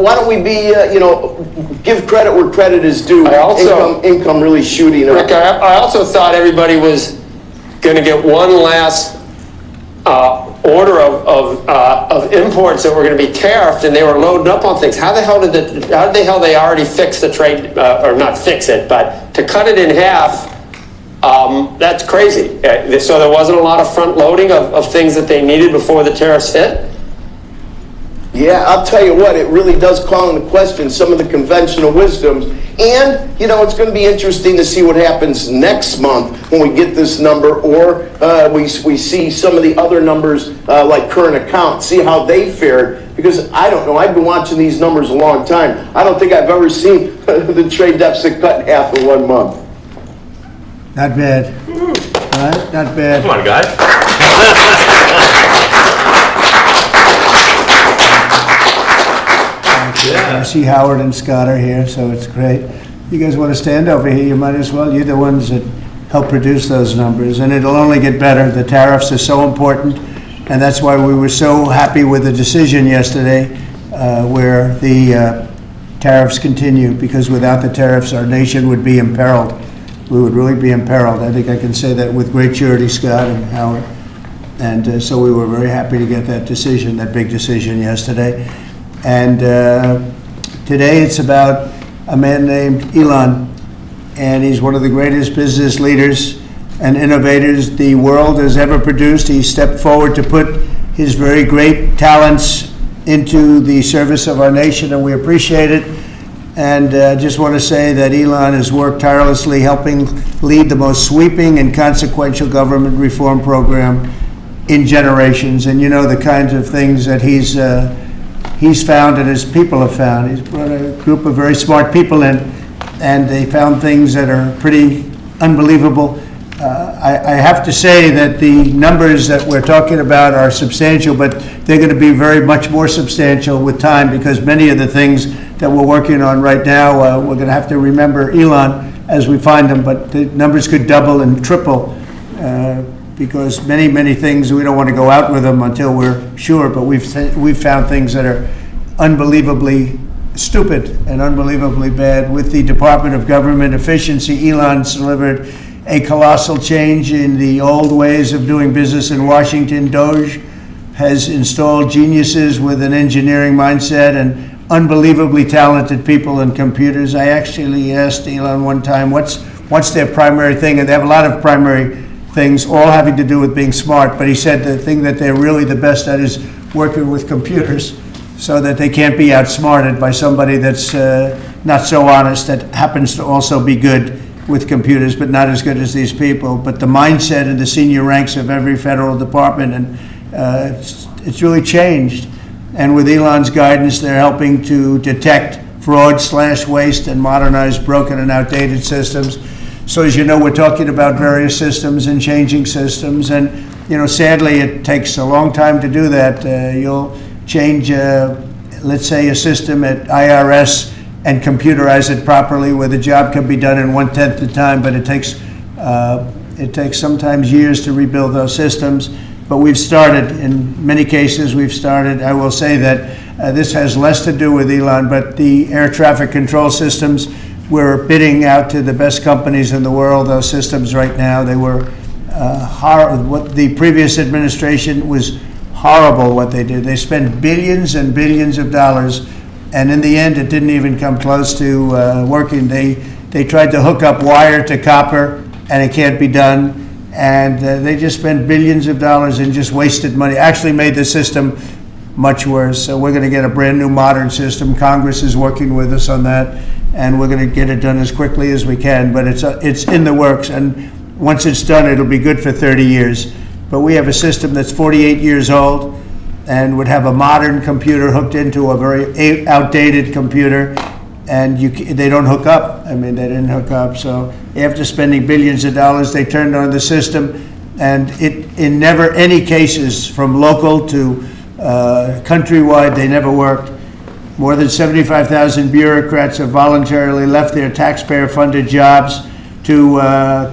why don't we be, give credit where credit is due. Income really shooting up. Rick, I also thought everybody was going to get one last order of imports that were going to be tariffed, and they were loading up on things. How the hell they already fix the trade, or not fix it, but to cut it in half? That's crazy. So there wasn't a lot of front loading of things that they needed before the tariffs hit? Yeah, I'll tell you what, it really does call into question some of the conventional wisdoms. And, it's going to be interesting to see what happens next month when we get this number, or we see some of the other numbers like current account, see how they fared. Because I don't know, I've been watching these numbers a long time. I don't think I've ever seen the trade deficit cut in half in 1 month. Not bad. All right, not bad. Come on, guys. I see Howard and Scott are here, so it's great. You guys want to stand over here? You might as well. You're the ones that help produce those numbers, and it'll only get better. The tariffs are so important, and that's why we were so happy with the decision yesterday where the tariffs continue, because without the tariffs, our nation would be imperiled. We would really be imperiled. I think I can say that with great surety, Scott and Howard. And so we were very happy to get that decision, that big decision yesterday. And today it's about a man named Elon, and he's one of the greatest business leaders and innovators the world has ever produced. He stepped forward to put his very great talents into the service of our nation, and we appreciate it. And I just want to say that Elon has worked tirelessly helping lead the most sweeping and consequential government reform program in generations. And the kinds of things that he's found and his people have found. He's brought a group of very smart people in, and they found things that are pretty unbelievable. I have to say that the numbers that we're talking about are substantial, but they're going to be very much more substantial with time, because many of the things that we're working on right now, we're going to have to remember Elon as we find them, but the numbers could double and triple because many things, we don't want to go out with them until we're sure, but we've found things that are unbelievably stupid and unbelievably bad. With the Department of Government Efficiency, Elon's delivered a colossal change in the old ways of doing business in Washington. Doge has installed geniuses with an engineering mindset and unbelievably talented people in computers. I actually asked Elon one time, what's their primary thing? And they have a lot of primary things, all having to do with being smart. But he said the thing that they're really the best at is working with computers, so that they can't be outsmarted by somebody that's not so honest, that happens to also be good with computers, but not as good as these people. But the mindset in the senior ranks of every federal department, and it's really changed. And with Elon's guidance, they're helping to detect fraud/waste and modernize broken and outdated systems. So as you know, we're talking about various systems and changing systems. And, sadly, it takes a long time to do that. You'll change, let's say, a system at IRS and computerize it properly, where the job can be done in 1/10 the time, but it takes sometimes years to rebuild those systems. But we've started, in many cases we've started. I will say that this has less to do with Elon, but the air traffic control systems, we're bidding out to the best companies in the world, those systems right now. They were horrible. What the previous administration was horrible what they did. They spent billions and billions of dollars, and in the end it didn't even come close to working. They tried to hook up wire to copper, and it can't be done. And they just spent billions of dollars and just wasted money. Actually made the system much worse. So we're going to get a brand new modern system. Congress is working with us on that, and we're going to get it done as quickly as we can. But it's in the works, and once it's done, it'll be good for 30 years. But we have a system that's 48 years old and would have a modern computer hooked into a very outdated computer, and they don't hook up. I mean, they didn't hook up. So after spending billions of dollars, they turned on the system, and in never any cases, from local to countrywide, they never worked. More than 75,000 bureaucrats have voluntarily left their taxpayer-funded jobs to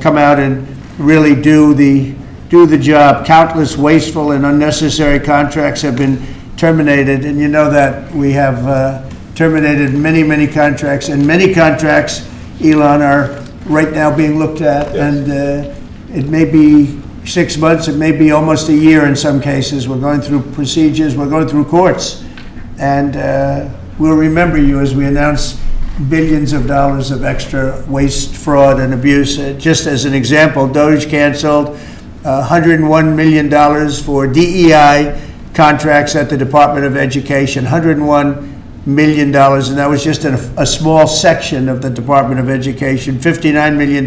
come out and really do the job. Countless wasteful and unnecessary contracts have been terminated, and you know that we have terminated many, many contracts, and many contracts, Elon, are right now being looked at, and it may be 6 months, it may be almost a year in some cases. We're going through procedures, we're going through courts, and we'll remember you as we announce billions of dollars of extra waste, fraud, and abuse. Just as an example, DOGE canceled $101 million for DEI contracts at the Department of Education, $101 million, and that was just in a small section of the Department of Education. $59 million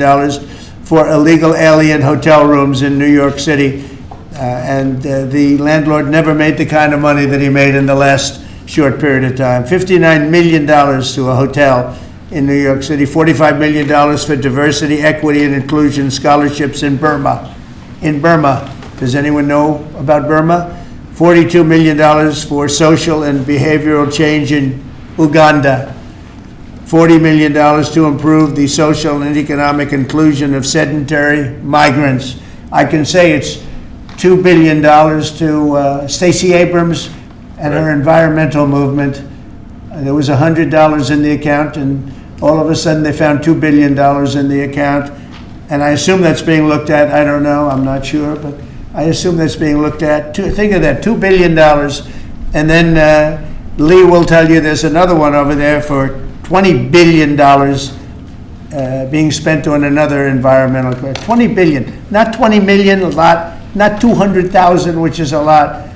for illegal alien hotel rooms in New York City, and the landlord never made the kind of money that he made in the last short period of time. $59 million to a hotel in New York City, $45 million for diversity, equity, and inclusion scholarships in Burma. In Burma, does anyone know about Burma? $42 million for social and behavioral change in Uganda. $40 million to improve the social and economic inclusion of sedentary migrants. I can say it's $2 billion to Stacey Abrams and her environmental movement. There was $100 in the account, and all of a sudden they found $2 billion in the account. And I assume that's being looked at. I don't know, I'm not sure, but I assume that's being looked at. Think of that, $2 billion. And then Lee will tell you there's another one over there for $20 billion being spent on another environmental. 20 billion, not 20 million, a lot, not 200,000, which is a lot.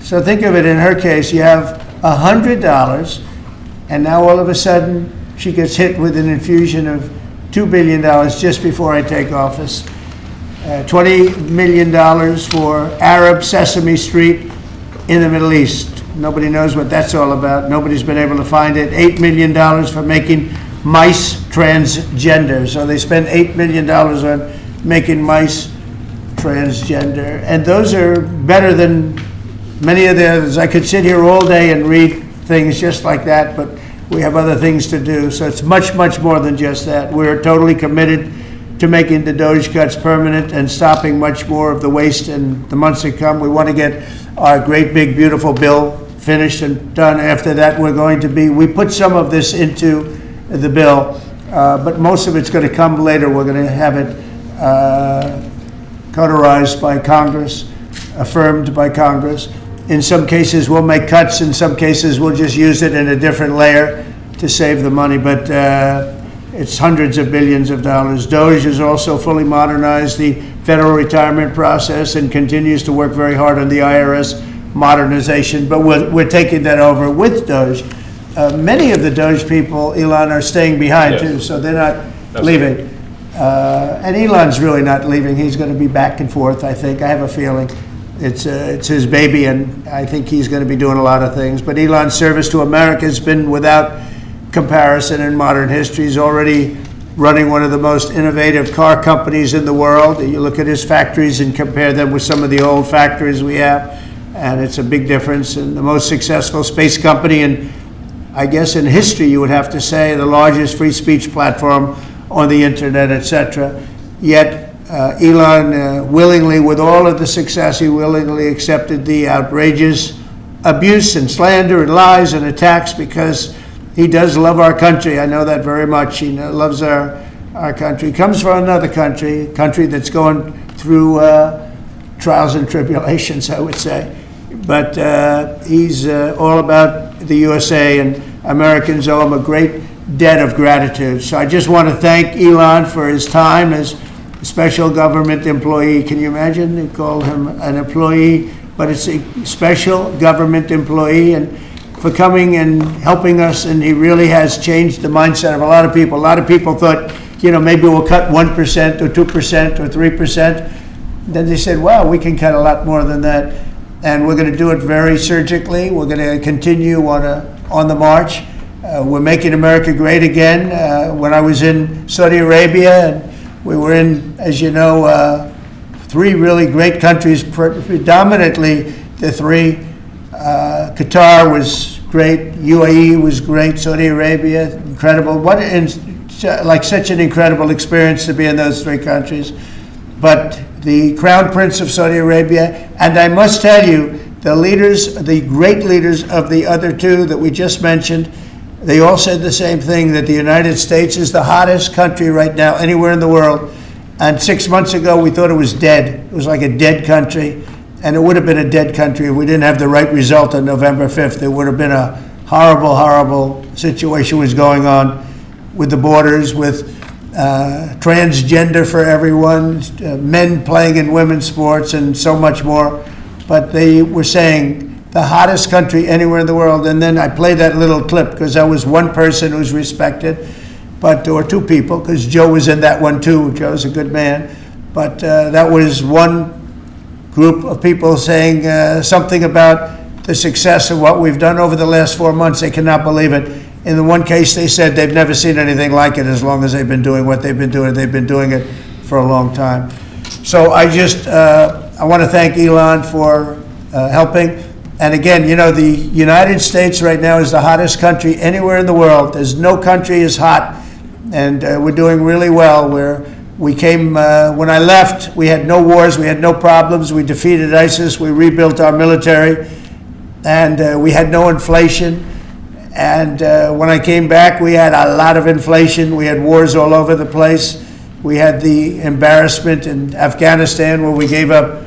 So think of it, in her case, you have $100, and now all of a sudden she gets hit with an infusion of $2 billion just before I take office. $20 million for Arab Sesame Street in the Middle East. Nobody knows what that's all about. Nobody's been able to find it. $8 million for making mice transgender. So they spend $8 million on making mice transgender. And those are better than many of the others. I could sit here all day and read things just like that, but we have other things to do. So it's much, much more than just that. We're totally committed to making the DOGE cuts permanent and stopping much more of the waste in the months to come. We want to get our great big beautiful bill finished and done. After that, we put some of this into the bill, but most of it's going to come later. We're going to have it cauterized by Congress, affirmed by Congress. In some cases, we'll make cuts. In some cases, we'll just use it in a different layer to save the money, but it's hundreds of billions of dollars. DOGE has also fully modernized the federal retirement process and continues to work very hard on the IRS modernization, but we're taking that over with DOGE. Many of the DOGE people, Elon, are staying behind too, so they're not leaving. And Elon's really not leaving. He's going to be back and forth, I think. I have a feeling. It's his baby, and I think he's going to be doing a lot of things. But Elon's service to America has been without comparison in modern history. He's already running one of the most innovative car companies in the world. You look at his factories and compare them with some of the old factories we have, and it's a big difference. And the most successful space company, and I guess in history you would have to say the largest free speech platform on the internet, etc. Yet Elon willingly, with all of the success, he willingly accepted the outrageous abuse and slander and lies and attacks because he does love our country. I know that very much. He loves our country. He comes from another country, a country that's going through trials and tribulations, I would say. But he's all about the USA, and Americans owe him a great debt of gratitude. So I just want to thank Elon for his time as a special government employee. Can you imagine? They call him an employee, but it's a special government employee, and for coming and helping us, and he really has changed the mindset of a lot of people. A lot of people thought, maybe we'll cut 1% or 2% or 3%. Then they said, wow, we can cut a lot more than that. And we're going to do it very surgically. We're going to continue on the march. We're making America great again. When I was in Saudi Arabia, and we were in, as you know, 3 really great countries, predominantly the 3. Qatar was great, UAE was great, Saudi Arabia, incredible. Such an incredible experience to be in those 3 countries. But the Crown Prince of Saudi Arabia, and I must tell you, the great leaders of the other 2 that we just mentioned, They all said the same thing, that the United States is the hottest country right now anywhere in the world. And 6 months ago, we thought it was dead. It was like a dead country. And it would have been a dead country if we didn't have the right result on November 5th. It would have been a horrible, horrible situation was going on with the borders, with transgender for everyone, men playing in women's sports, and so much more. But they were saying the hottest country anywhere in the world. And then I played that little clip because I was one person who's respected, or two people, because Joe was in that one too. Joe's a good man. But that was one group of people saying something about the success of what we've done over the last 4 months. They cannot believe it. In the one case, they said they've never seen anything like it as long as they've been doing what they've been doing. They've been doing it for a long time. So I want to thank Elon for helping. And again, the United States right now is the hottest country anywhere in the world. There's no country as hot, and we're doing really well. We came, when I left, we had no wars, we had no problems. We defeated ISIS, we rebuilt our military, and we had no inflation. And when I came back, we had a lot of inflation. We had wars all over the place. We had the embarrassment in Afghanistan where we gave up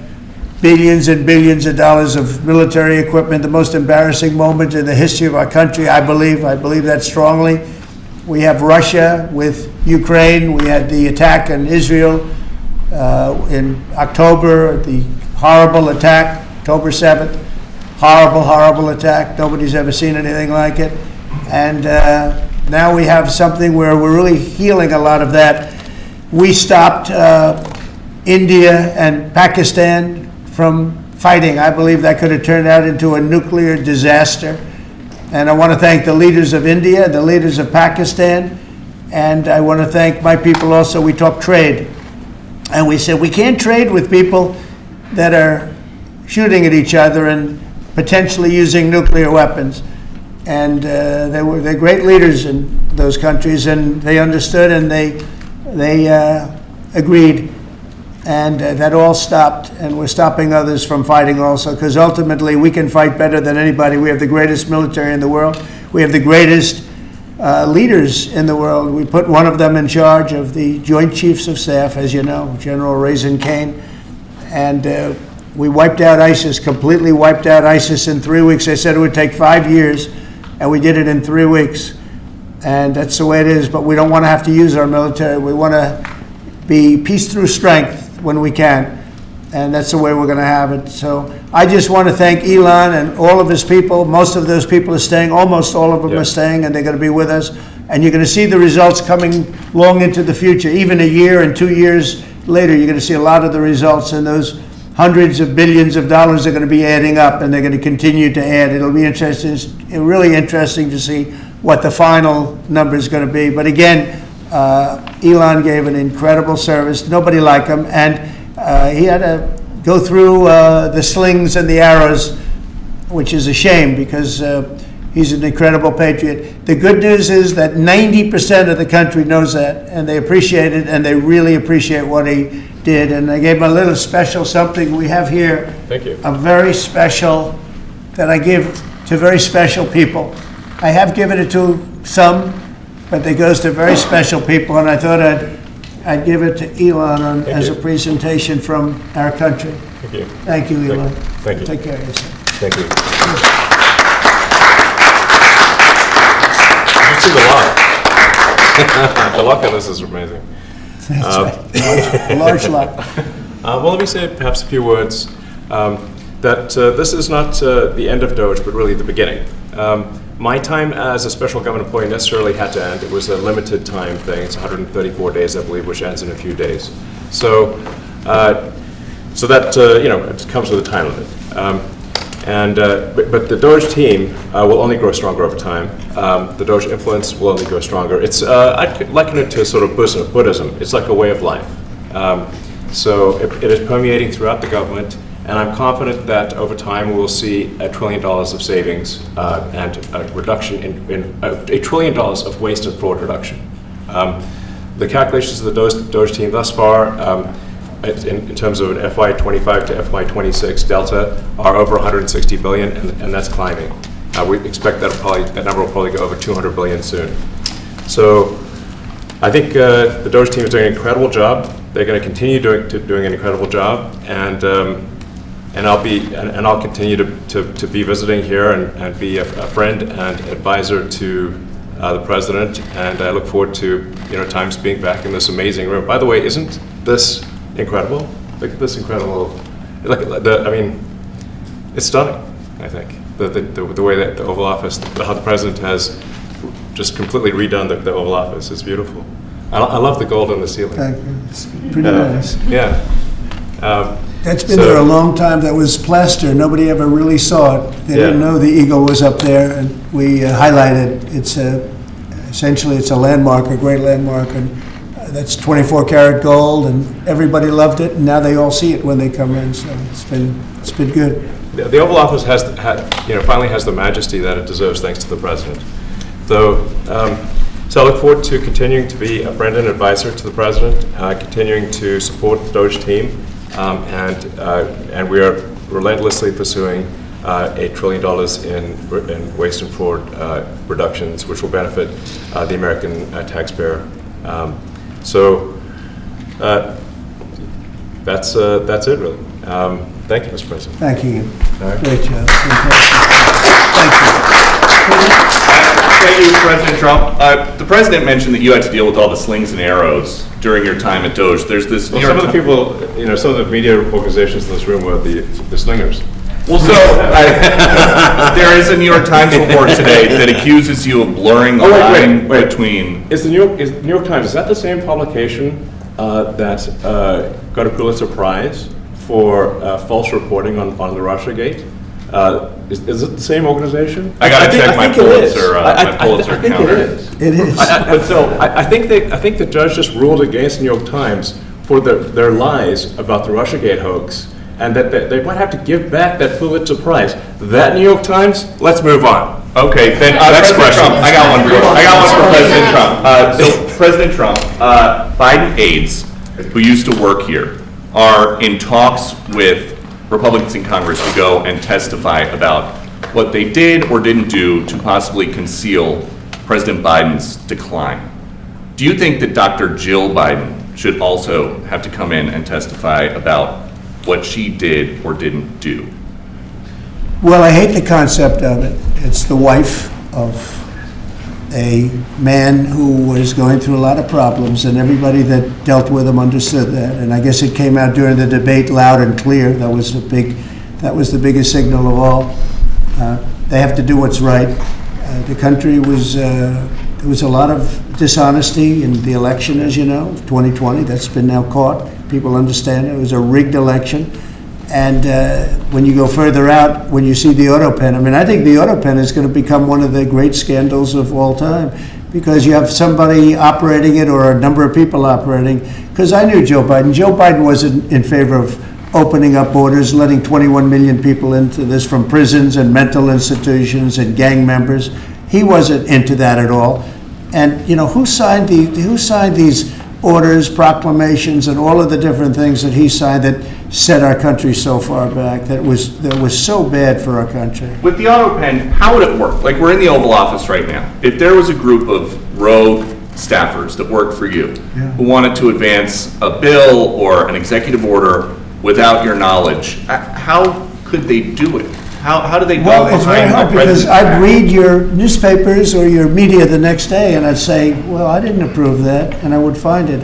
billions and billions of dollars of military equipment, the most embarrassing moment in the history of our country, I believe. I believe that strongly. We have Russia with Ukraine. We had the attack on Israel in October, the horrible attack, October 7th. Horrible, horrible attack. Nobody's ever seen anything like it. And now we have something where we're really healing a lot of that. We stopped India and Pakistan from fighting. I believe that could have turned out into a nuclear disaster. And I want to thank the leaders of India, the leaders of Pakistan, and I want to thank my people also. We talked trade. And we said we can't trade with people that are shooting at each other and potentially using nuclear weapons. And they're great leaders in those countries, and they understood, and they agreed. And that all stopped, and we're stopping others from fighting also, because ultimately we can fight better than anybody. We have the greatest military in the world. We have the greatest leaders in the world. We put one of them in charge of the Joint Chiefs of Staff, as you know, General Raisin Kane. And we wiped out ISIS, completely wiped out ISIS in 3 weeks. They said it would take 5 years, and we did it in 3 weeks. And that's the way it is, but we don't want to have to use our military. We want to be peace through strength when we can, and that's the way we're going to have it. So I just want to thank Elon and all of his people. Most of those people are staying, almost all of them are staying, and they're going to be with us. And you're going to see the results coming long into the future. Even a year and 2 years later, you're going to see a lot of the results, and those hundreds of billions of dollars are going to be adding up, and they're going to continue to add. It'll be interesting, really interesting to see what the final number is going to be. But again, Elon gave an incredible service. Nobody like him, and he had to go through the slings and the arrows, which is a shame because he's an incredible patriot. The good news is that 90% of the country knows that, and they appreciate it, and they really appreciate what he did. And I gave him a little special something we have here. Thank you. A very special that I give to very special people. I have given it to some, but it goes to very special people, and I thought I'd give it to Elon as a presentation from our country. Thank you. Thank you, Elon. Thank you. Take care of yourself. Thank you. You see the lock. The lock on this is amazing. That's right. A large lot. Well, let me say perhaps a few words that this is not the end of Doge, but really the beginning. My time as a special government employee necessarily had to end. It was a limited time thing. It's 134 days, I believe, which ends in a few days. So that it comes with a time limit. But the Doge team will only grow stronger over time. The Doge influence will only grow stronger. I'd liken it to sort of Buddhism. It's like a way of life. So it is permeating throughout the government. And I'm confident that over time we'll see $1 trillion of savings and a reduction in $1 trillion of waste and fraud reduction. The calculations of the Doge team thus far, in terms of an FY25 to FY26 delta, are over 160 billion, and that's climbing. We expect that number will probably go over 200 billion soon. So I think the Doge team is doing an incredible job. They're going to continue doing an incredible job, and I'll continue to be visiting here and be a friend and advisor to the president. And I look forward to Times being back in this amazing room. By the way, isn't this incredible? Look at this incredible. It's stunning. I think the way that the Oval Office, how the president has just completely redone the Oval Office is beautiful. I love the gold on the ceiling. Thank you. It's pretty nice. Yeah. That's been there a long time. That was plaster. Nobody ever really saw it. They didn't know the eagle was up there, and we highlighted. It's essentially it's a landmark, a great landmark, and that's 24 karat gold, and everybody loved it. And now they all see it when they come in. So it's been good. The Oval Office finally has the majesty that it deserves, thanks to the president. So I look forward to continuing to be a friend and advisor to the president, continuing to support the Doge team, and we are relentlessly pursuing $8 trillion in waste and fraud reductions, which will benefit the American taxpayer. That's it, really. Thank you, Mr. President. Thank you. All right. Great job. Thank you. Thank you, President Trump. The president mentioned that you had to deal with all the slings and arrows during your time at Doge. There's this. Well, some of the people, some of the media organizations in this room were the slingers. Well, so there is a New York Times report today that accuses you of blurring the line between. Is the New York Times, is that the same publication that got a Pulitzer Prize for false reporting on the Russiagate? Is it the same organization? I got to check my Pulitzer I think counter. it is. It is. I think the judge just ruled against New York Times for their lies about the Russiagate hoax, and that they might have to give back that Pulitzer Prize. That New York Times. Let's move on. Okay, then next question. Trump, I got one for President Trump. So President Trump, Biden aides who used to work here are in talks with Republicans in Congress to go and testify about what they did or didn't do to possibly conceal President Biden's decline. Do you think that Dr. Jill Biden should also have to come in and testify about what she did or didn't do? Well, I hate the concept of it. It's the wife of a man who was going through a lot of problems, and everybody that dealt with him understood that. And I guess it came out during the debate loud and clear. That was the biggest signal of all. They have to do what's right. The country was there was a lot of dishonesty in the election, as you know, 2020. That's been now caught. People understand it was a rigged election. And when you go further out, when you see the auto pen, I think the auto pen is going to become one of the great scandals of all time, because you have somebody operating it or a number of people operating. Because I knew Joe Biden. Joe Biden wasn't in favor of opening up borders, letting 21 million people into this from prisons and mental institutions and gang members. He wasn't into that at all. And who signed these orders, proclamations, and all of the different things that he signed that set our country so far back, that was so bad for our country? With the auto pen, how would it work? Like, we're in the Oval Office right now. If there was a group of rogue staffers that worked for you who wanted to advance a bill or an executive order without your knowledge, how could they do it? How do they go Well, it's very hard, because I'd read your newspapers or your media the next day, and I'd say, well, I didn't approve that, and I would find it.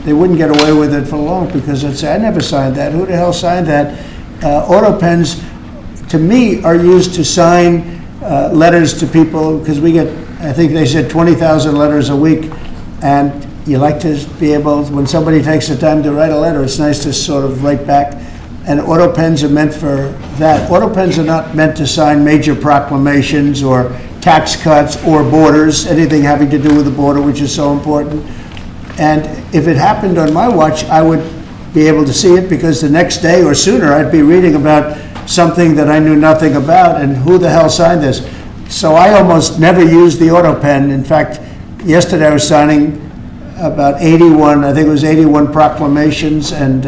They wouldn't get away with it for long, because I'd say, I never signed that. Who the hell signed that? Auto pens, to me, are used to sign letters to people, because we get, I think they said 20,000 letters a week, and you like to be able, when somebody takes the time to write a letter, it's nice to sort of write back. And auto pens are meant for that. Auto pens are not meant to sign major proclamations or tax cuts or borders, anything having to do with the border, which is so important. And if it happened on my watch, I would be able to see it, because the next day or sooner I'd be reading about something that I knew nothing about, and who the hell signed this? So I almost never used the auto pen. In fact, yesterday I was signing about 81 proclamations and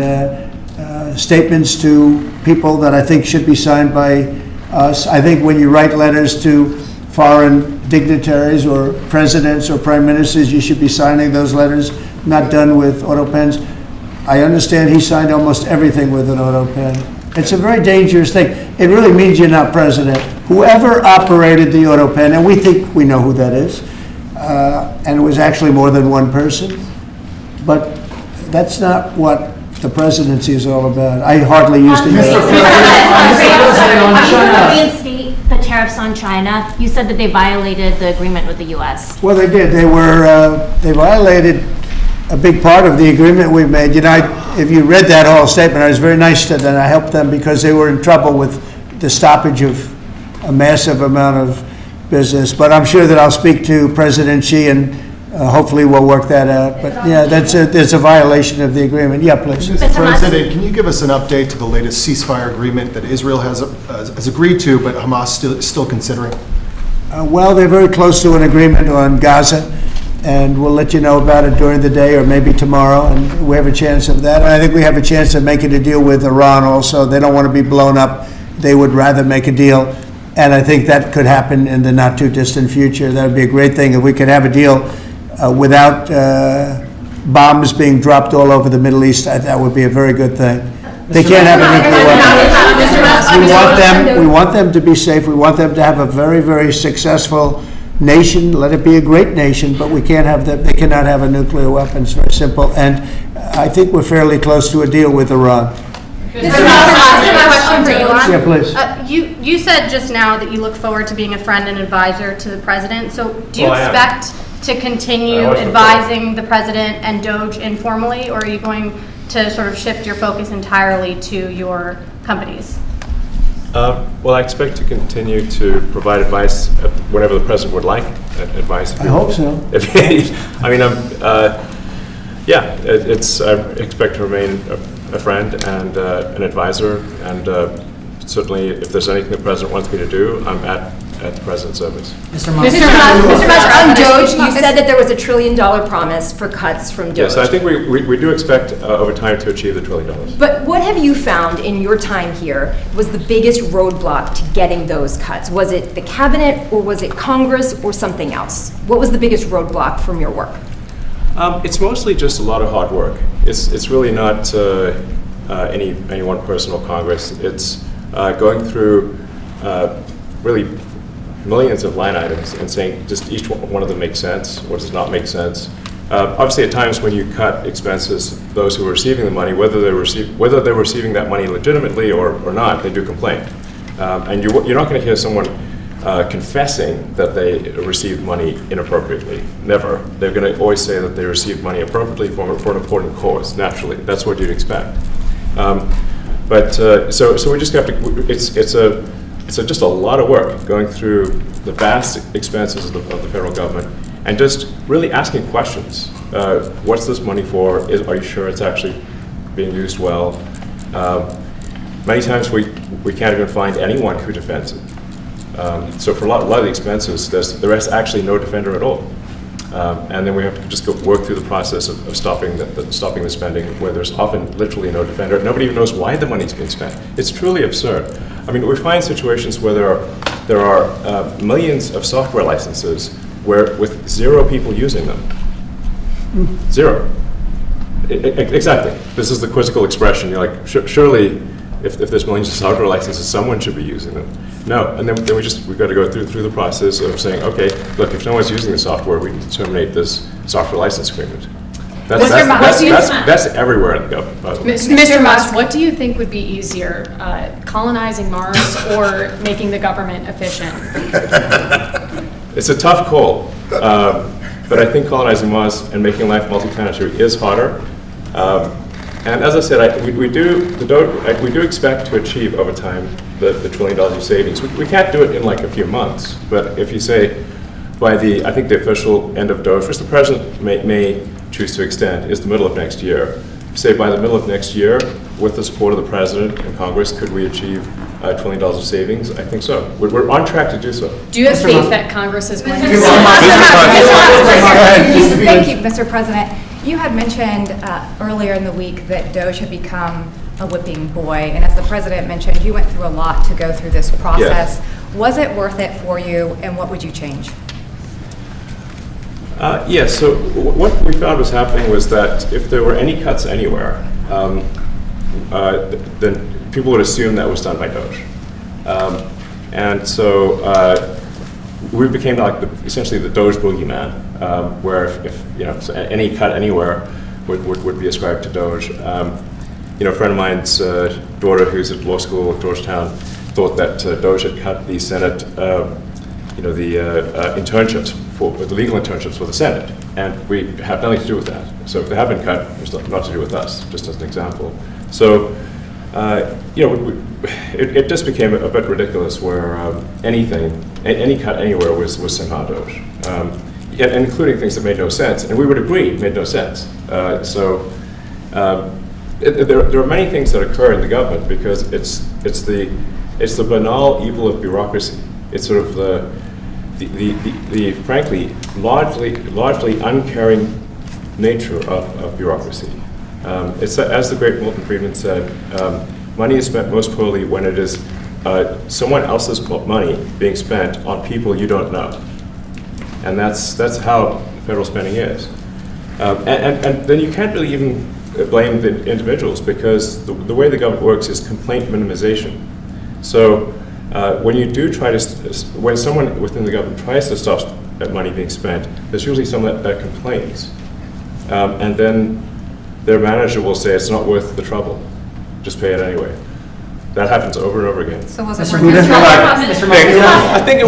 statements to people that I think should be signed by us. I think when you write letters to foreign dignitaries or presidents or prime ministers, you should be signing those letters, not done with auto pens. I understand he signed almost everything with an auto pen. It's a very dangerous thing. It really means you're not president. Whoever operated the auto pen, and we think we know who that is, and it was actually more than one person, but that's not what the presidency is all about. I hardly used to know. Reinstate the tariffs on China. You said that they violated the agreement with the U.S. Well, they did. They violated a big part of the agreement we made. You know, if you read that whole statement, I was very nice to them. I helped them because they were in trouble with the stoppage of a massive amount of business. But I'm sure that I'll speak to President Xi and hopefully we'll work that out. But yeah, there's a violation of the agreement. Yeah, please. Mr. President, can you give us an update to the latest ceasefire agreement that Israel has agreed to, but Hamas is still considering? Well, they're very close to an agreement on Gaza, and we'll let you know about it during the day or maybe tomorrow, and we have a chance of that. And I think we have a chance of making a deal with Iran also. They don't want to be blown up. They would rather make a deal, and I think that could happen in the not-too-distant future. That would be a great thing if we could have a deal without bombs being dropped all over the Middle East. That would be a very good thing. They can't have a nuclear weapon. We want them to be safe. We want them to have a very, very successful nation. Let it be a great nation, but we can't have them. They cannot have a nuclear weapon. It's very simple. And I think we're fairly close to a deal with Iran. Yeah, please. You said just now that you look forward to being a friend and advisor to the president. So do you expect to continue advising the president and Doge informally, or are you going to sort of shift your focus entirely to your companies? Well, I expect to continue to provide advice whenever the president would like advice. I hope so. I mean, I expect to remain a friend and an advisor, and certainly if there's anything the president wants me to do, I'm at the president's service. Mr. Musk, on Doge, you said that there was $1 trillion promise for cuts from Doge. Yes, I think we do expect over time to achieve the $1 trillion. But what have you found in your time here was the biggest roadblock to getting those cuts? Was it the cabinet, or was it Congress, or something else? What was the biggest roadblock from your work? It's mostly just a lot of hard work. It's really not any one person or Congress. It's going through really millions of line items and saying just each one of them makes sense or does not make sense. Obviously, at times when you cut expenses, those who are receiving the money, whether they're receiving that money legitimately or not, they do complain. And you're not going to hear someone confessing that they received money inappropriately. Never. They're going to always say that they received money appropriately for an important cause. Naturally, that's what you'd expect. So we just have to. It's just a lot of work going through the vast expenses of the federal government and just really asking questions. What's this money for? Are you sure it's actually being used well? Many times we can't even find anyone who defends it. So for a lot of the expenses, there is actually no defender at all. And then we have to just work through the process of stopping the spending, where there's often literally no defender. Nobody even knows why the money's being spent. It's truly absurd. I mean, we find situations where there are millions of software licenses with 0 people using them. 0. Exactly. This is the quizzical expression. You're like, surely, if there's millions of software licenses, someone should be using them. No, and then we've got to go through the process of saying, okay, look, if no one's using the software, we can terminate this software license agreement. That's everywhere in the government, by the way. Mr. Musk, what do you think would be easier, colonizing Mars or making the government efficient? It's a tough call, but I think colonizing Mars and making life multi-planetary is harder. And as I said, we do expect to achieve over time the $1 trillion of savings. We can't do it in like a few months, but if you say by I think the official end of Doge, which the president may choose to extend, is the middle of next year. Say by the middle of next year, with the support of the president and Congress, could we achieve $1 trillion of savings? I think so. We're on track to do so. Do you have faith that Congress is going to? Thank you, Mr. President. You had mentioned earlier in the week that Doge had become a whipping boy, and as the president mentioned, you went through a lot to go through this process. Yes. Was it worth it for you, and what would you change? Yes, so what we found was happening was that if there were any cuts anywhere, then people would assume that was done by Doge. And so we became like essentially the Doge boogeyman, where if so any cut anywhere would be ascribed to Doge. A friend of mine's daughter who's at law school at Georgetown thought that Doge had cut the Senate, the internships, the legal internships for the Senate, and we have nothing to do with that. So if they have been cut, it's not to do with us, just as an example. So, it just became a bit ridiculous where any cut anywhere was somehow Doge, and including things that made no sense, and we would agree made no sense. There are many things that occur in the government because it's the banal evil of bureaucracy. It's sort of the frankly largely uncaring nature of bureaucracy. It's as the great Milton Friedman said, money is spent most poorly when it is someone else's money being spent on people you don't know, and that's how federal spending is. And then you can't really even blame the individuals because the way the government works is complaint minimization. So when you do try to, when someone within the government tries to stop that money being spent, there's usually someone that complains. And then their manager will say it's not worth the trouble, just pay it anyway. That happens over and over again. So was it I think it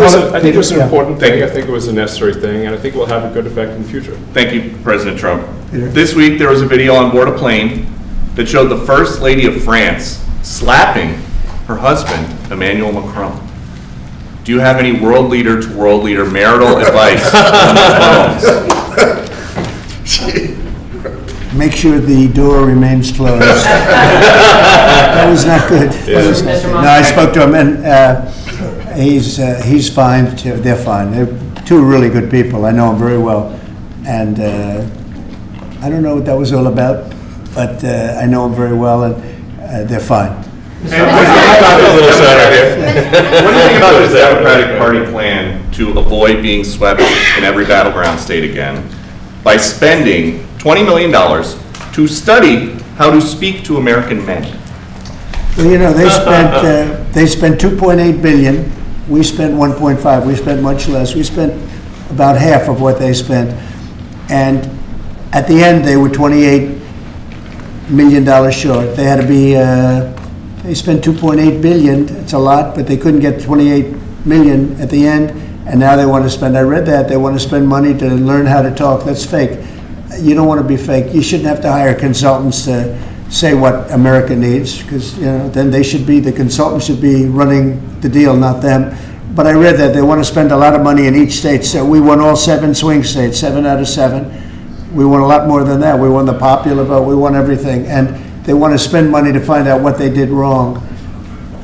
was an important thing. I think it was a necessary thing, and I think it will have a good effect in the future. Thank you, President Trump. This week there was a video on board a plane that showed the First Lady of France slapping her husband, Emmanuel Macron. Do you have any world leader to world leader marital advice on the phones? Make sure the door remains closed. That was not good. No, I spoke to him, and he's fine too. They're fine. They're two really good people. I know them very well, and I don't know what that was all about, but I know them very well, and they're fine. What do you think about the Democratic Party plan to avoid being swept in every battleground state again by spending $20 million to study how to speak to American men? Well, they spent 2.8 billion. We spent 1.5. We spent much less. We spent about half of what they spent, and at the end they were $28 million short. They had to be. They spent 2.8 billion. It's a lot, but they couldn't get 28 million at the end, and now they want to spend. I read that they want to spend money to learn how to talk. That's fake. You don't want to be fake. You shouldn't have to hire consultants to say what America needs, because then the consultants should be running the deal, not them. But I read that they want to spend a lot of money in each state. So we won all 7 swing states, 7 out of 7. We won a lot more than that. We won the popular vote. We won everything, and they want to spend money to find out what they did wrong.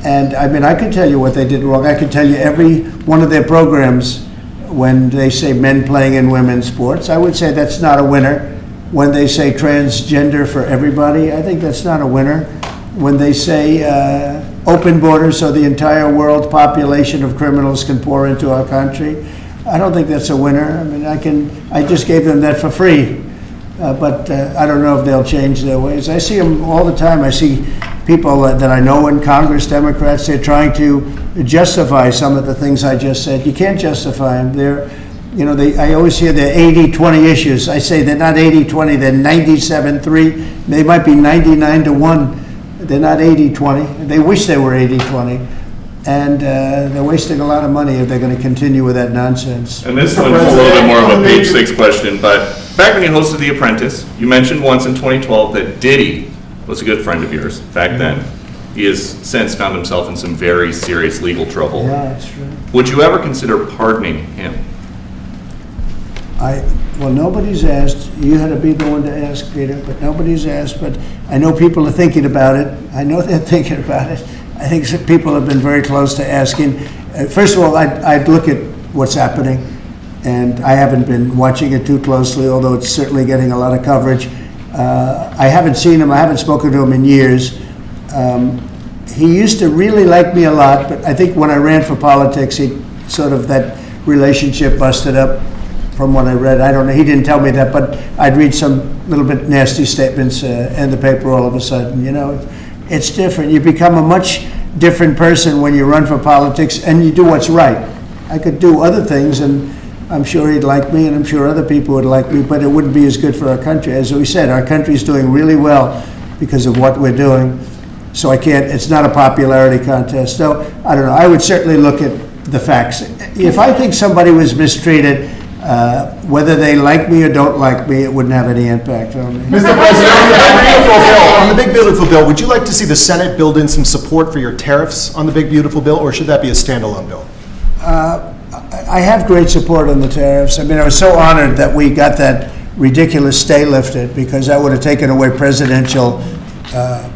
And I mean, I could tell you what they did wrong. I could tell you every one of their programs. When they say men playing in women's sports, I would say that's not a winner. When they say transgender for everybody, I think that's not a winner. When they say open borders so the entire world population of criminals can pour into our country, I don't think that's a winner. I mean, I just gave them that for free, but I don't know if they'll change their ways. I see them all the time. I see people that I know in Congress, Democrats, they're trying to justify some of the things I just said. You can't justify them. I always hear they're 80-20 issues. I say they're not 80-20, they're 97-3. They might be 99-1. They're not 80-20. They wish they were 80-20. And they're wasting a lot of money if they're going to continue with that nonsense. And this one's a little bit more of a page 6 question, but back when you hosted The Apprentice, you mentioned once in 2012 that Diddy was a good friend of yours back then. He has since found himself in some very serious legal trouble. Yeah, that's true. Would you ever consider pardoning him? Well, nobody's asked. You had to be the one to ask, Peter, but nobody's asked. But I know people are thinking about it. I know they're thinking about it. I think some people have been very close to asking. First of all, I'd look at what's happening, and I haven't been watching it too closely, although it's certainly getting a lot of coverage. I haven't seen him. I haven't spoken to him in years. He used to really like me a lot, but I think when I ran for politics, that relationship busted up from what I read. I don't know, he didn't tell me that, but I'd read some little bit nasty statements in the paper all of a sudden, It's different. You become a much different person when you run for politics and you do what's right. I could do other things, and I'm sure he'd like me, and I'm sure other people would like me, but it wouldn't be as good for our country. As we said, our country's doing really well because of what we're doing. So it's not a popularity contest. So, I don't know, I would certainly look at the facts. If I think somebody was mistreated, whether they like me or don't like me, it wouldn't have any impact on me. Mr. President, on the Big Beautiful Bill, would you like to see the Senate build in some support for your tariffs on the Big Beautiful Bill, or should that be a standalone bill? I have great support on the tariffs. I mean, I was so honored that we got that ridiculous stay lifted, because that would have taken away presidential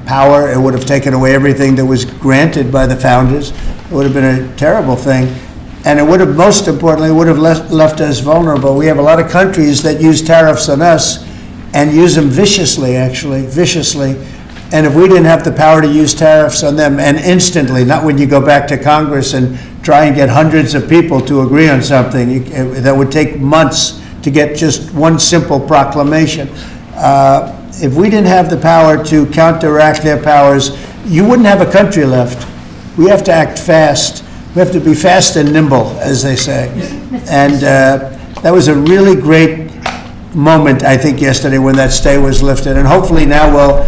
power. It would have taken away everything that was granted by the founders. It would have been a terrible thing. And it would have, most importantly, left us vulnerable. We have a lot of countries that use tariffs on us and use them viciously. And if we didn't have the power to use tariffs on them, and instantly, not when you go back to Congress and try and get hundreds of people to agree on something, that would take months to get just one simple proclamation. If we didn't have the power to counteract their powers, you wouldn't have a country left. We have to act fast. We have to be fast and nimble, as they say. And that was a really great moment, I think, yesterday when that stay was lifted. And hopefully now we'll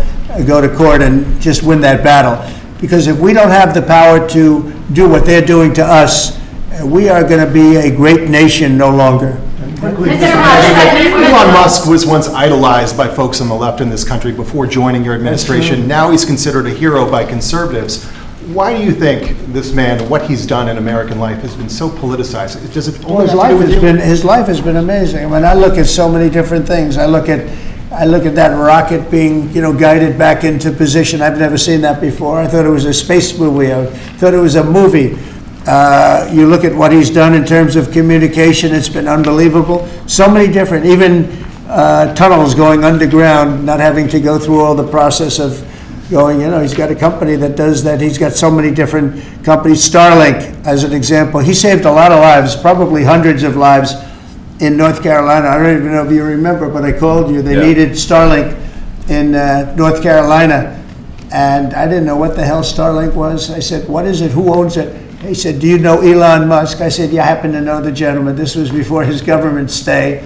go to court and just win that battle. Because if we don't have the power to do what they're doing to us, we are going to be a great nation no longer. Elon Musk was once idolized by folks on the left in this country before joining your administration. Now he's considered a hero by conservatives. Why do you think this man, what he's done in American life, has been so politicized? Does it only have to do with you? His life has been amazing. I mean, I look at so many different things. I look at that rocket being, guided back into position. I've never seen that before. I thought it was a space movie. I thought it was a movie. You look at what he's done in terms of communication, it's been unbelievable. So many different, even tunnels going underground, not having to go through all the process of going, he's got a company that does that. He's got so many different companies. Starlink, as an example. He saved a lot of lives, probably hundreds of lives in North Carolina. I don't even know if you remember, but I called you. They needed Starlink in North Carolina. And I didn't know what the hell Starlink was. I said, what is it? Who owns it? He said, do you know Elon Musk? I said, yeah, I happen to know the gentleman. This was before his government stay.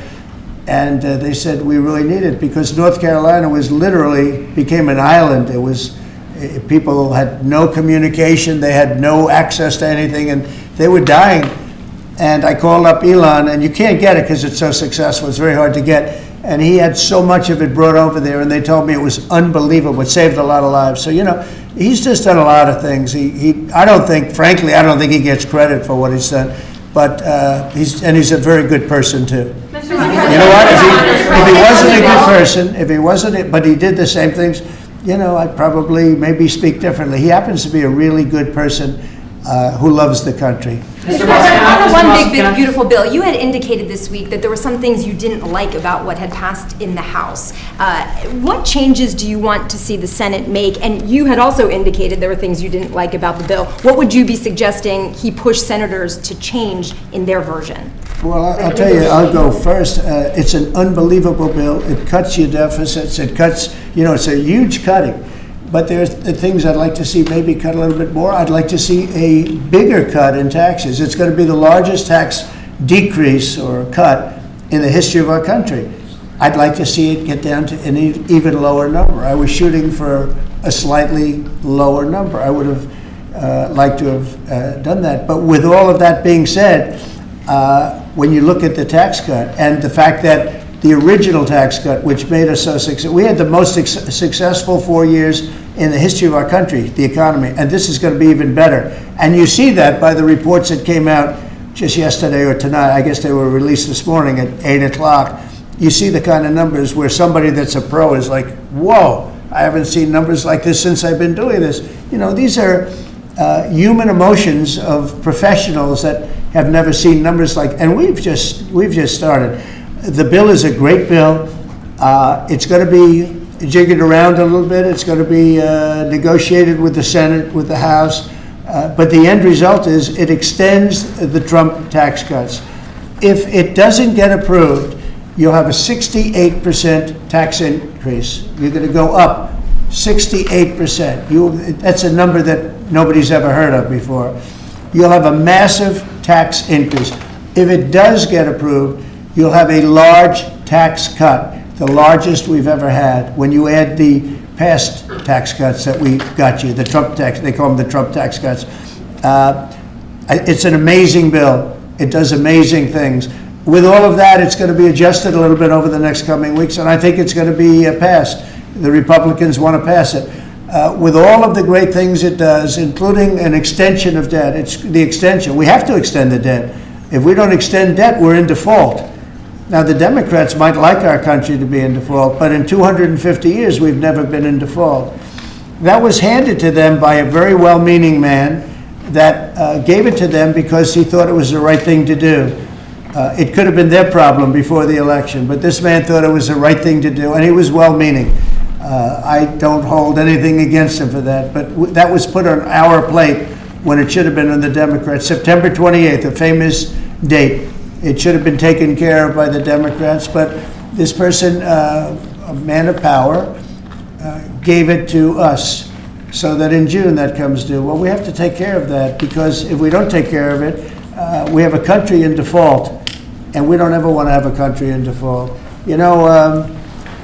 And they said, we really need it, because North Carolina became an island. It was, people had no communication. They had no access to anything, and they were dying. And I called up Elon, and you can't get it because it's so successful. It's very hard to get. And he had so much of it brought over there, and they told me it was unbelievable. It saved a lot of lives. So, he's just done a lot of things. I don't think he gets credit for what he's done. But he's a very good person too. You know what? If he wasn't a good person, but he did the same things, I'd probably maybe speak differently. He happens to be a really good person who loves the country. Mr. President, on the one big, beautiful bill, you had indicated this week that there were some things you didn't like about what had passed in the House. What changes do you want to see the Senate make? And you had also indicated there were things you didn't like about the bill. What would you be suggesting he push senators to change in their version? Well, I'll tell you, I'll go first. It's an unbelievable bill. It cuts your deficits. It cuts, it's a huge cutting. But there's the things I'd like to see maybe cut a little bit more. I'd like to see a bigger cut in taxes. It's going to be the largest tax decrease or cut in the history of our country. I'd like to see it get down to an even lower number. I was shooting for a slightly lower number. I would have liked to have done that. But with all of that being said, when you look at the tax cut and the fact that the original tax cut, which made us so successful, we had the most successful 4 years in the history of our country, the economy, and this is going to be even better. And you see that by the reports that came out just yesterday or tonight. I guess they were released this morning at 8 o'clock. You see the kind of numbers where somebody that's a pro is like, whoa, I haven't seen numbers like this since I've been doing this. These are human emotions of professionals that have never seen numbers like, and we've just started. The bill is a great bill. It's going to be jiggered around a little bit. It's going to be negotiated with the Senate, with the House. But the end result is it extends the Trump tax cuts. If it doesn't get approved, you'll have a 68% tax increase. You're going to go up 68%. That's a number that nobody's ever heard of before. You'll have a massive tax increase. If it does get approved, you'll have a large tax cut, the largest we've ever had. When you add the past tax cuts that we got you, the Trump tax, they call them the Trump tax cuts. It's an amazing bill. It does amazing things. With all of that, it's going to be adjusted a little bit over the next coming weeks, and I think it's going to be passed. The Republicans want to pass it. With all of the great things it does, including an extension of debt, it's the extension. We have to extend the debt. If we don't extend debt, we're in default. Now, the Democrats might like our country to be in default, but in 250 years, we've never been in default. That was handed to them by a very well-meaning man that gave it to them because he thought it was the right thing to do. It could have been their problem before the election, but this man thought it was the right thing to do, and he was well-meaning. I don't hold anything against him for that, but that was put on our plate when it should have been on the Democrats. September 28th, a famous date. It should have been taken care of by the Democrats, but this person, a man of power, gave it to us so that in June that comes due. Well, we have to take care of that, because if we don't take care of it, we have a country in default, and we don't ever want to have a country in default. You know,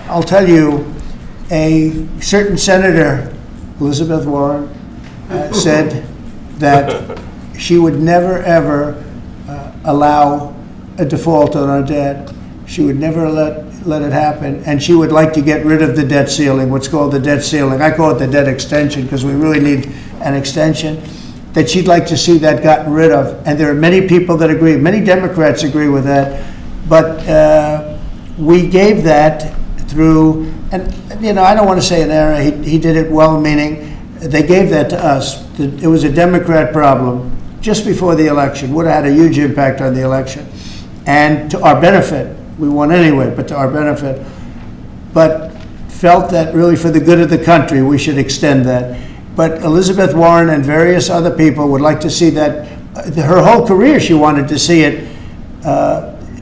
I'll tell you, a certain senator, Elizabeth Warren, said that she would never, ever allow a default on our debt. She would never let it happen, and she would like to get rid of the debt ceiling, what's called the debt ceiling. I call it the debt extension because we really need an extension, that she'd like to see that gotten rid of. And there are many people that agree. Many Democrats agree with that. But we gave that through, and you know, I don't want to say an error. He did it well-meaning. They gave that to us. It was a Democrat problem just before the election. Would have had a huge impact on the election. And to our benefit, we won anyway, but to our benefit. But felt that really for the good of the country, we should extend that. But Elizabeth Warren and various other people would like to see that. Her whole career, she wanted to see it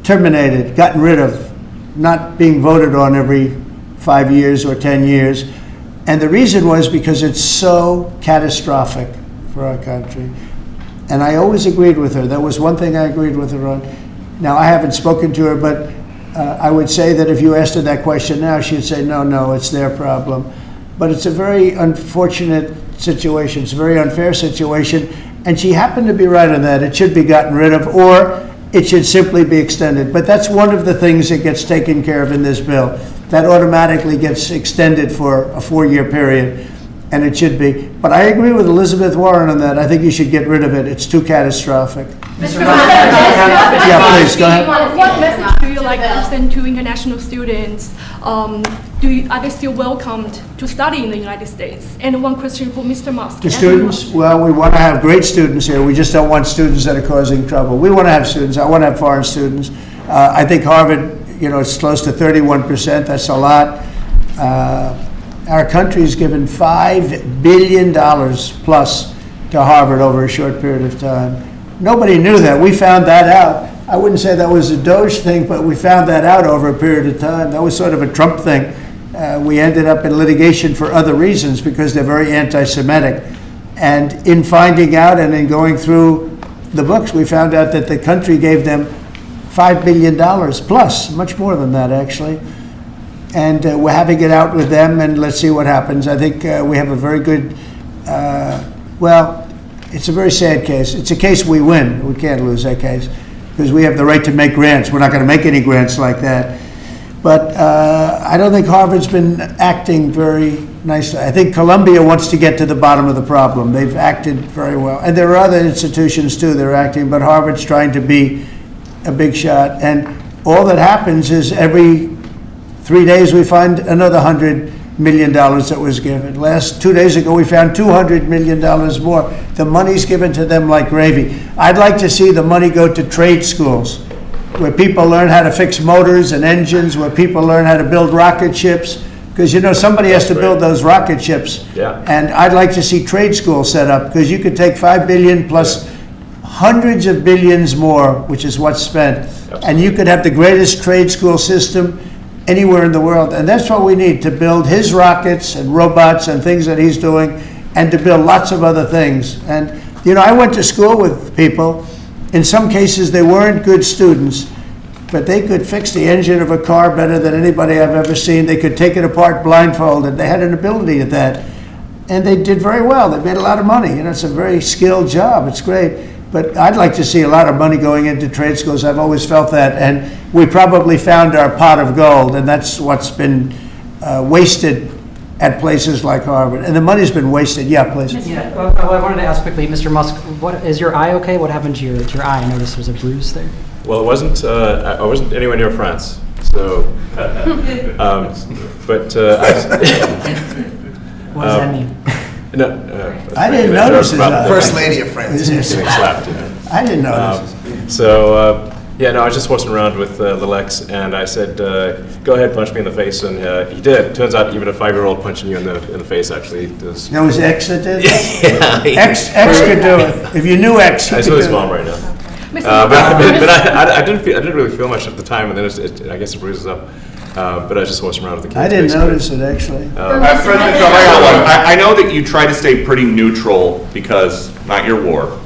terminated, gotten rid of, not being voted on every 5 years or 10 years. And the reason was because it's so catastrophic for our country. And I always agreed with her. That was one thing I agreed with her on. Now, I haven't spoken to her, but I would say that if you asked her that question now, she'd say, no, it's their problem. But it's a very unfortunate situation. It's a very unfair situation. And she happened to be right on that. It should be gotten rid of, or it should simply be extended. But that's one of the things that gets taken care of in this bill. That automatically gets extended for a 4-year period, and it should be. But I agree with Elizabeth Warren on that. I think you should get rid of it. It's too catastrophic. Yeah, please, go ahead. What message do you like to send to international students? Are they still welcomed to study in the United States? And one question for Mr. Musk. The students? Well, we want to have great students here. We just don't want students that are causing trouble. We want to have students. I want to have foreign students. I think Harvard, it's close to 31%. That's a lot. Our country's given $5 billion plus to Harvard over a short period of time. Nobody knew that. We found that out. I wouldn't say that was a Doge thing, but we found that out over a period of time. That was sort of a Trump thing. We ended up in litigation for other reasons because they're very anti-Semitic. And in finding out and in going through the books, we found out that the country gave them $5 billion plus, much more than that, actually. And we're having it out with them, and let's see what happens. I think we have a very good, it's a very sad case. It's a case we win. We can't lose that case because we have the right to make grants. We're not going to make any grants like that. But I don't think Harvard's been acting very nicely. I think Columbia wants to get to the bottom of the problem. They've acted very well. And there are other institutions, too, that are acting, but Harvard's trying to be a big shot. And all that happens is every 3 days we find another $100 million that was given. 2 days ago we found $200 million more. The money's given to them like gravy. I'd like to see the money go to trade schools where people learn how to fix motors and engines, where people learn how to build rocket ships, Because, somebody has to build those rocket ships. Yeah. And I'd like to see trade schools set up, because you could take $5 billion plus hundreds of billions more, which is what's spent, and you could have the greatest trade school system anywhere in the world. And that's what we need, to build his rockets and robots and things that he's doing, and to build lots of other things. And, I went to school with people. In some cases, they weren't good students, but they could fix the engine of a car better than anybody I've ever seen. They could take it apart blindfolded. They had an ability at that. And they did very well. They made a lot of money. It's a very skilled job. It's great. But I'd like to see a lot of money going into trade schools. I've always felt that. And we probably found our pot of gold, and that's what's been wasted at places like Harvard. And the money's been wasted. Yeah, please. Yeah, well, I wanted to ask quickly, Mr. Musk, is your eye okay? What happened to your eye? I noticed there's a bruise there. Well, it wasn't. I wasn't anywhere near France, so. What does that mean? No, I didn't notice his First lady of France. Getting slapped. I didn't notice. Yeah, no, I was just horsing around with little X, and I said, "Go ahead, punch me in the face," and he did. Turns out, even a 5-year-old punching you in the face actually does. That was X that did? Yeah. X could do it. If you knew X, you I could saw his do mom it. right now. But I didn't really feel much at the time, and then I guess it bruises up. But I was just horsing around with the kids. I didn't notice it, actually. President Trump, I got one. I know that you try to stay pretty neutral because not your war,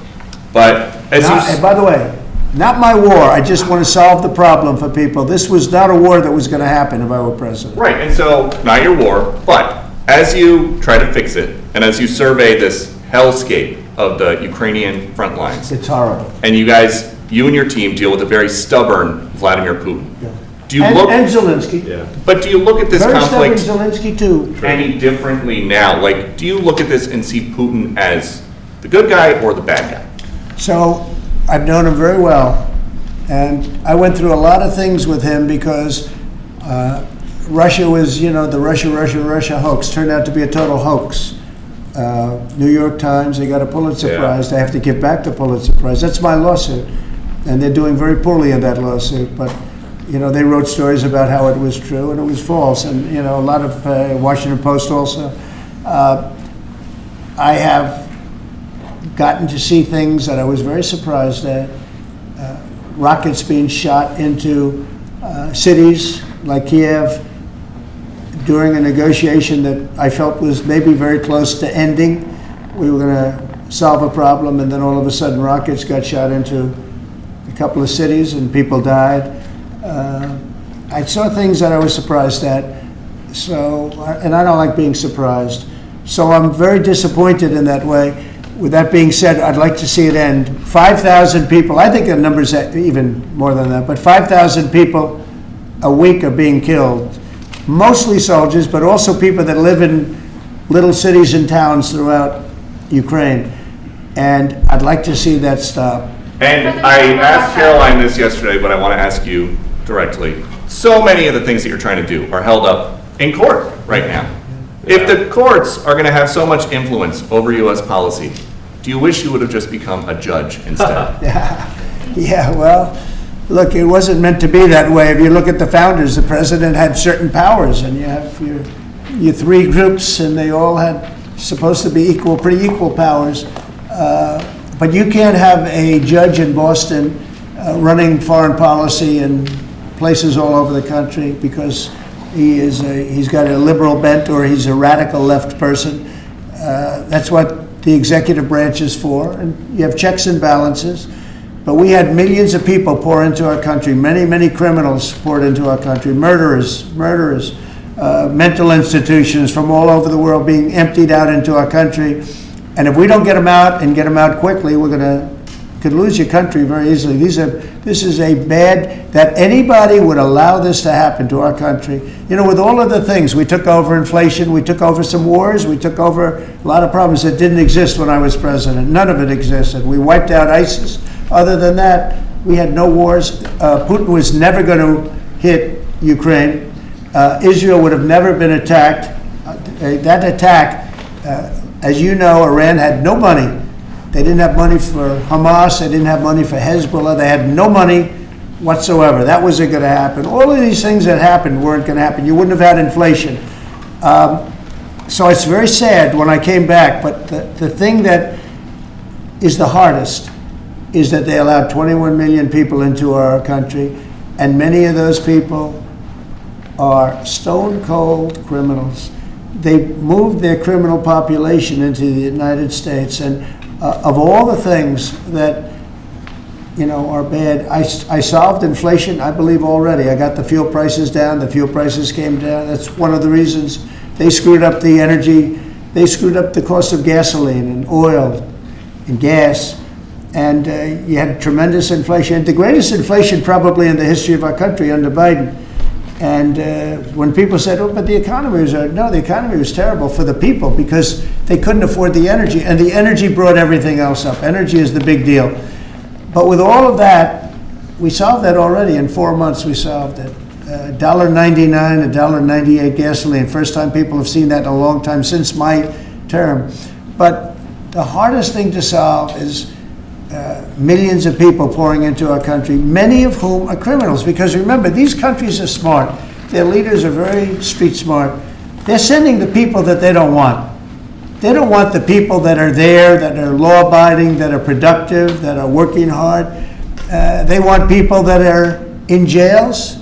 but And by the way, not my war. I just want to solve the problem for people. This was not a war that was going to happen if I were president. Right, and so, not your war, but as you try to fix it, and as you survey this hellscape of the Ukrainian front lines, It's horrible. and you and your team deal with a very stubborn Vladimir Putin. Yeah. Do you And look, Zelensky. Yeah. but do you look at this Very conflict stubborn Zelensky, too. any differently now? Like, do you look at this and see Putin as the good guy or the bad guy? So I've known him very well, and I went through a lot of things with him because Russia was, the Russia hoax turned out to be a total hoax. New York Times, they got a Pulitzer Prize. They have to give back the Pulitzer Prize. That's my lawsuit, and they're doing very poorly in that lawsuit. But they wrote stories about how it was true and it was false, and a lot of Washington Post also. I have gotten to see things that I was very surprised at. Rockets being shot into cities like Kiev during a negotiation that I felt was maybe very close to ending. We were going to solve a problem, and then all of a sudden rockets got shot into a couple of cities and people died. I saw things that I was surprised at, and I don't like being surprised. So I'm very disappointed in that way. With that being said, I'd like to see it end. 5,000 people, I think the number's even more than that, but 5,000 people a week are being killed. Mostly soldiers, but also people that live in little cities and towns throughout Ukraine. And I'd like to see that stop. And I asked Caroline this yesterday, but I want to ask you directly. So many of the things that you're trying to do are held up in court right now. If the courts are going to have so much influence over U.S. policy, do you wish you would have just become a judge instead? Yeah, well, look, it wasn't meant to be that way. If you look at the founders, the president had certain powers, and you have your three groups, and they all had supposed to be pretty equal powers. But you can't have a judge in Boston running foreign policy in places all over the country because he's got a liberal bent or he's a radical left person. That's what the executive branch is for, and you have checks and balances. But we had millions of people pour into our country, many criminals poured into our country, murderers, mental institutions from all over the world being emptied out into our country. And if we don't get them out and get them out quickly, could lose your country very easily. This is a bad, that anybody would allow this to happen to our country. With all of the things, we took over inflation, we took over some wars, we took over a lot of problems that didn't exist when I was president. None of it existed. We wiped out ISIS. Other than that, we had no wars. Putin was never going to hit Ukraine. Israel would have never been attacked. That attack, as you know, Iran had no money. They didn't have money for Hamas. They didn't have money for Hezbollah. They had no money whatsoever. That wasn't going to happen. All of these things that happened weren't going to happen. You wouldn't have had inflation. So it's very sad when I came back, but the thing that is the hardest is that they allowed 21 million people into our country, and many of those people are stone-cold criminals. They moved their criminal population into the United States, and of all the things that are bad, I solved inflation, I believe, already. I got the fuel prices down. The fuel prices came down. That's one of the reasons. They screwed up the energy. They screwed up the cost of gasoline and oil and gas. And you had tremendous inflation. The greatest inflation probably in the history of our country under Biden. And when people said, oh, but the economy was, no, the economy was terrible for the people because they couldn't afford the energy. And the energy brought everything else up. Energy is the big deal. But with all of that, we solved that already. In 4 months, we solved it. $1.99, $1.98 gasoline. First time people have seen that in a long time since my term. But the hardest thing to solve is millions of people pouring into our country, many of whom are criminals. Because remember, these countries are smart. Their leaders are very street smart. They're sending the people that they don't want. They don't want the people that are there, that are law-abiding, that are productive, that are working hard. They want people that are in jails.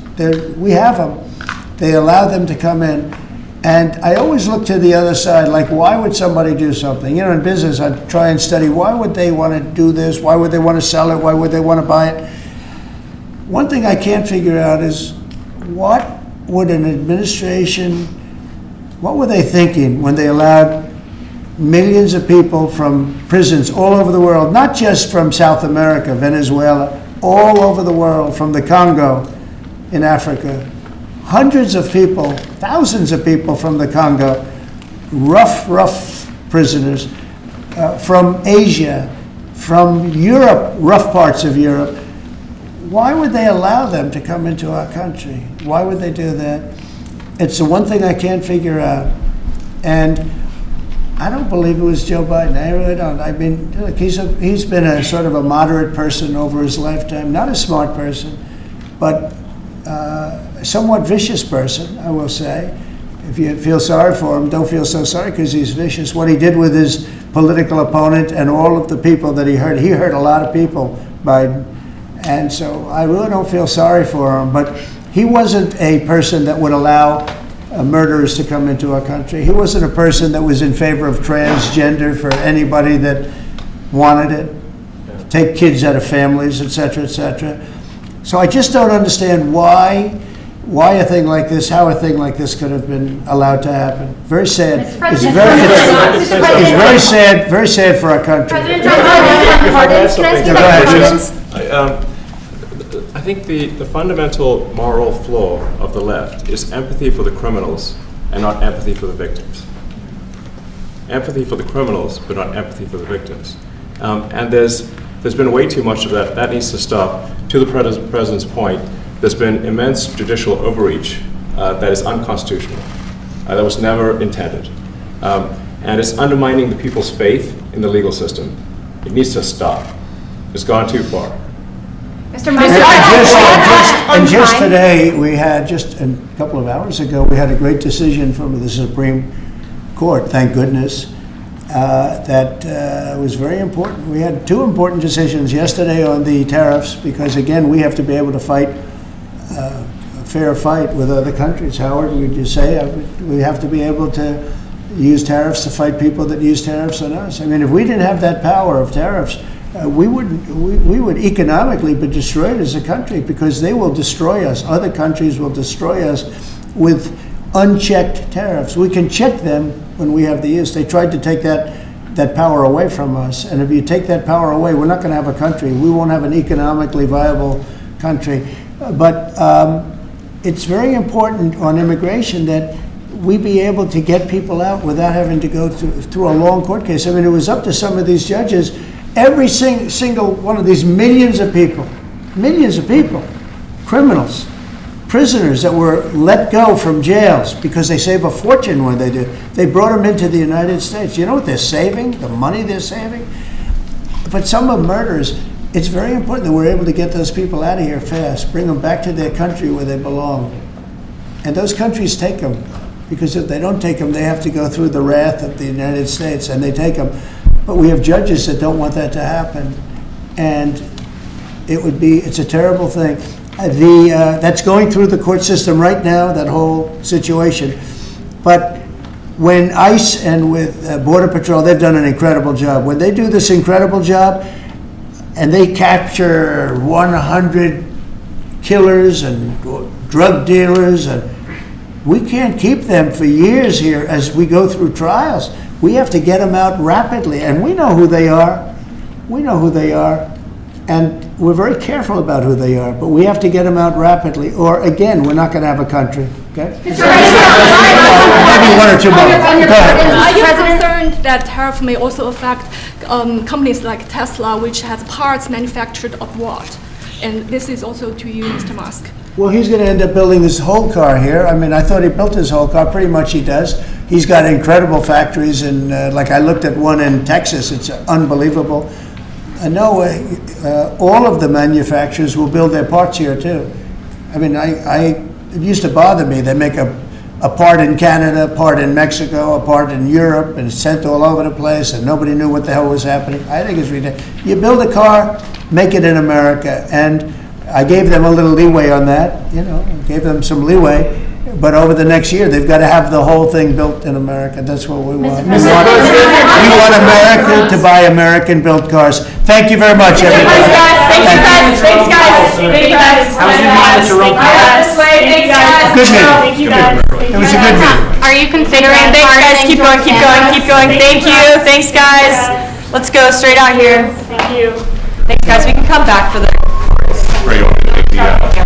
We have them. They allow them to come in. And I always look to the other side, like, why would somebody do something? In business, I try and study, why would they want to do this? Why would they want to sell it? Why would they want to buy it? One thing I can't figure out is, what would an administration, what were they thinking when they allowed millions of people from prisons all over the world, not just from South America, Venezuela, all over the world, from the Congo in Africa, hundreds of people, thousands of people from the Congo, rough prisoners, from Asia, from Europe, rough parts of Europe. Why would they allow them to come into our country? Why would they do that? It's the one thing I can't figure out. And I don't believe it was Joe Biden. I really don't. I mean, look, he's been a sort of a moderate person over his lifetime, not a smart person, but a somewhat vicious person, I will say. If you feel sorry for him, don't feel so sorry because he's vicious. What he did with his political opponent and all of the people that he hurt a lot of people, Biden. And so I really don't feel sorry for him, but he wasn't a person that would allow murderers to come into our country. He wasn't a person that was in favor of transgender for anybody that wanted it, take kids out of families, et cetera, et cetera. So I just don't understand why a thing like this, how a thing like this could have been allowed to happen. Very sad. It's very sad for our country. I think the fundamental moral flaw of the left is empathy for the criminals and not empathy for the victims. Empathy for the criminals, but not empathy for the victims. And there's been way too much of that. That needs to stop. To the president's point, there's been immense judicial overreach that is unconstitutional. That was never intended. And it's undermining the people's faith in the legal system. It needs to stop. It's gone too far. Mr. Musk, and just today, we had, just a couple of hours ago, we had a great decision from the Supreme Court, thank goodness, that was very important. We had two important decisions yesterday on the tariffs, because again, we have to be able to fight a fair fight with other countries. Howard, would you say we have to be able to use tariffs to fight people that use tariffs on us? I mean, if we didn't have that power of tariffs, we would economically be destroyed as a country, because they will destroy us. Other countries will destroy us with unchecked tariffs. We can check them when we have the use. They tried to take that power away from us. And if you take that power away, we're not going to have a country. We won't have an economically viable country. But it's very important on immigration that we be able to get people out without having to go through a long court case. I mean, it was up to some of these judges. Every single one of these millions of people, criminals, prisoners that were let go from jails because they save a fortune when they do. They brought them into the United States. You know what they're saving? The money they're saving? But some of them murderers. It's very important that we're able to get those people out of here fast, bring them back to their country where they belong. And those countries take them. because if they don't take them, they have to go through the wrath of the United States, and they take them. But we have judges that don't want that to happen, and it's a terrible thing. That's going through the court system right now, that whole situation. But when ICE and with Border Patrol, they've done an incredible job. When they do this incredible job, and they capture 100 killers and drug dealers, and we can't keep them for years here as we go through trials. We have to get them out rapidly, and we know who they are. We know who they are, and we're very careful about who they are, but we have to get them out rapidly, or again, we're not going to have a country, okay? Maybe one or two more. Go ahead. Are you concerned that tariff may also affect companies like Tesla, which has parts manufactured abroad? And this is also to you, Mr. Musk. Well, he's going to end up building his whole car here. I mean, I thought he built his whole car. Pretty much he does. He's got incredible factories, and like I looked at one in Texas. It's unbelievable. No, all of the manufacturers will build their parts here too. I mean, it used to bother me. They make a part in Canada, a part in Mexico, a part in Europe, and it's sent all over the place, and nobody knew what the hell was happening. I think it's ridiculous. You build a car, make it in America, and I gave them a little leeway on that, gave them some leeway. But over the next year, they've got to have the whole thing built in America. That's what we want. We want America to buy American-built cars. Thank you very much, everybody. Thanks, guys. How was your meeting, Mr. Good meeting. It was a good meeting. Are you considering? Thanks, guys. Keep going. Thank you. Thanks, guys. Let's go straight out here. Thank you. Thanks, guys. We can come back for the. Are you on?